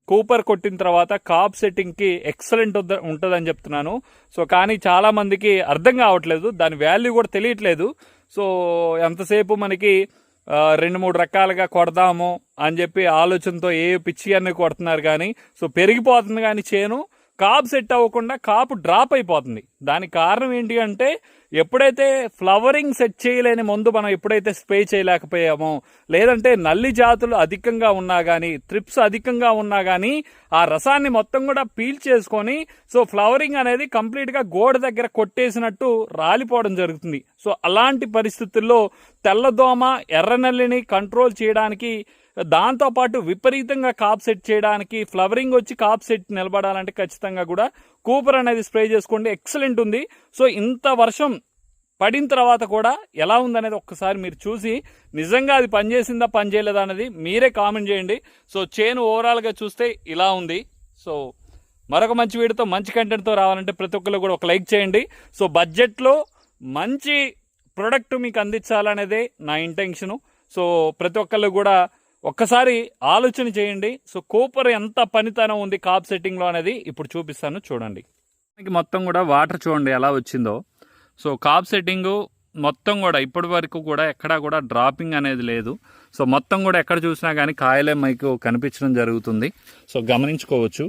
Cooper కొట్టిన తర్వాత cap సెట్టింగ్కి excellent ఉంటుందని చెప్తున్నాను. సో కానీ చాలామందికి అర్థం కావట్లేదు, దాని వాల్యూ కూడా తెలియట్లేదు. సో ఎంతసేపు మనకి 2-3 రకాలుగా కొడదాము అని చెప్పి ఆలోచనతో ఏ పిచ్చి అన్ని కొడుతున్నారు, కానీ సో పెరిగిపోతుంది కానీ చేను కాపు సెట్ అవ్వకుండా కాపు డ్రాప్ అయిపోతుంది. దానికి కారణం ఏంటి అంటే ఎప్పుడైతే ఫ్లవరింగ్ సెట్ చేయలేని ముందు మనం ఎప్పుడైతే స్ప్రే చేయలేకపోయామో, లేదంటే నల్లి జాతులు అధికంగా ఉన్నా కానీ, త్రిప్స్ అధికంగా ఉన్నా కానీ ఆ రసాన్ని మొత్తం కూడా పీల్ చేసుకొని సో ఫ్లవరింగ్ అనేది కంప్లీట్గా గోడ దగ్గర కొట్టేసినట్టు రాలిపోవడం జరుగుతుంది. సో అలాంటి పరిస్థితుల్లో తెల్లదోమ ఎర్రనల్లిని కంట్రోల్ చేయడానికి, దాంతోపాటు విపరీతంగా కాప్ సెట్ చేయడానికి, ఫ్లవరింగ్ వచ్చి కాప్ సెట్ నిలబడాలంటే ఖచ్చితంగా కూడా కూపర్ అనేది స్ప్రే చేసుకోండి, ఎక్సలెంట్ ఉంది. సో ఇంత వర్షం పడిన తర్వాత కూడా ఎలా ఉందనేది ఒక్కసారి మీరు చూసి నిజంగా అది పనిచేసిందా పనిచేయలేదా అనేది మీరే కామెంట్ చేయండి. సో చేను ఓవరాల్గా చూస్తే ఇలా ఉంది. సో మరొక మంచి వీడియోతో మంచి కంటెంట్తో రావాలంటే ప్రతి ఒక్కరు కూడా ఒక లైక్ చేయండి. సో బడ్జెట్లో మంచి ప్రొడక్ట్ మీకు అందించాలనేదే నా ఇంటెన్షను. సో ప్రతి ఒక్కళ్ళు కూడా ఒక్కసారి ఆలోచన చేయండి. సో కూపర్ ఎంత పనితనం ఉంది కాప్ సెట్టింగ్లో అనేది ఇప్పుడు చూపిస్తాను, చూడండి. మొత్తం కూడా వాటర్ చూడండి ఎలా వచ్చిందో. సో కాప్ సెట్టింగు మొత్తం కూడా ఇప్పటి వరకు కూడా ఎక్కడా కూడా డ్రాపింగ్ అనేది లేదు. సో మొత్తం కూడా ఎక్కడ చూసినా కానీ కాయలే మీకు కనిపించడం జరుగుతుంది. సో గమనించుకోవచ్చు,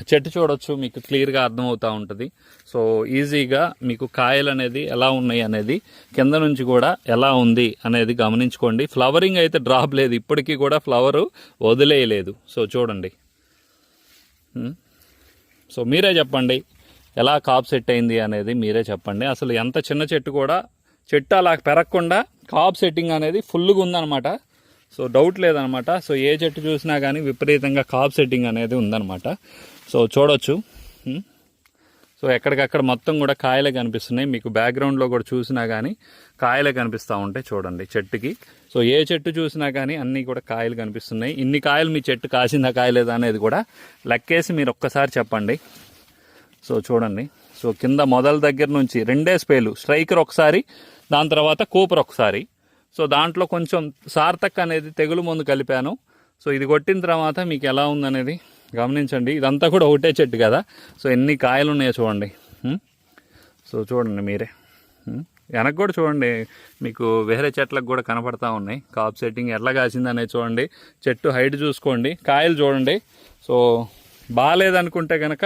చెట్టు చూడొచ్చు, మీకు క్లియర్గా అర్థమవుతూ ఉంటుంది. సో ఈజీగా మీకు కాయలు అనేది ఎలా ఉన్నాయి అనేది కింద నుంచి కూడా ఎలా ఉంది అనేది గమనించుకోండి. ఫ్లవరింగ్ అయితే డ్రాప్ లేదు, ఇప్పటికీ కూడా ఫ్లవరు వదిలేయలేదు. సో చూడండి. సో మీరే చెప్పండి ఎలా కాప్ సెట్ అయింది అనేది మీరే చెప్పండి. అసలు ఎంత చిన్న చెట్టు కూడా చెట్టు అలా పెరగకుండా కాప్ సెట్టింగ్ అనేది ఫుల్గా ఉందన్నమాట. సో డౌట్ లేదనమాట. సో ఏ చెట్టు చూసినా కానీ విపరీతంగా కాప్ సెట్టింగ్ అనేది ఉందన్నమాట. సో చూడొచ్చు. సో ఎక్కడికక్కడ మొత్తం కూడా కాయలే కనిపిస్తున్నాయి. మీకు బ్యాక్గ్రౌండ్లో కూడా చూసినా కానీ కాయలే కనిపిస్తూ ఉంటాయి చూడండి చెట్టుకి. సో ఏ చెట్టు చూసినా కానీ అన్నీ కూడా కాయలు కనిపిస్తున్నాయి. ఇన్ని కాయలు మీ చెట్టు కాసిందా కాయలేదా అనేది కూడా లెక్కేసి మీరు ఒక్కసారి చెప్పండి. సో చూడండి. సో కింద మొదల దగ్గర నుంచి 2 స్ప్రేలు, స్ట్రైకర్ ఒకసారి, దాని తర్వాత కూపర్ ఒకసారి. సో దాంట్లో కొంచెం సార్థక్ అనేది తెగులు మందు కలిపాను. సో ఇది కొట్టిన తర్వాత మీకు ఎలా ఉందనేది గమనించండి. ఇదంతా కూడా ఒకటే చెట్టు కదా. సో ఎన్ని కాయలు ఉన్నాయో చూడండి. సో చూడండి మీరే. వెనక కూడా చూడండి, మీకు వేరే చెట్లకు కూడా కనపడతా ఉన్నాయి. కాప్ సెట్టింగ్ ఎట్లా కాసింది అనేది చూడండి. చెట్టు హైట్ చూసుకోండి, కాయలు చూడండి. సో బాగాలేదనుకుంటే కనుక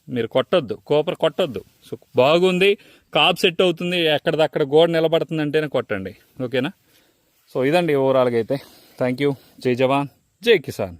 మీరు కొట్టొద్దు, కూపర్ కొట్టొద్దు. సో బాగుంది, కాప్ సెట్ అవుతుంది, ఎక్కడిదక్కడ గోడ నిలబడుతుంది అంటేనే కొట్టండి. ఓకేనా? సో ఇదండి ఓవరాల్గా అయితే. Thank you. జై జవాన్, జై కిసాన్.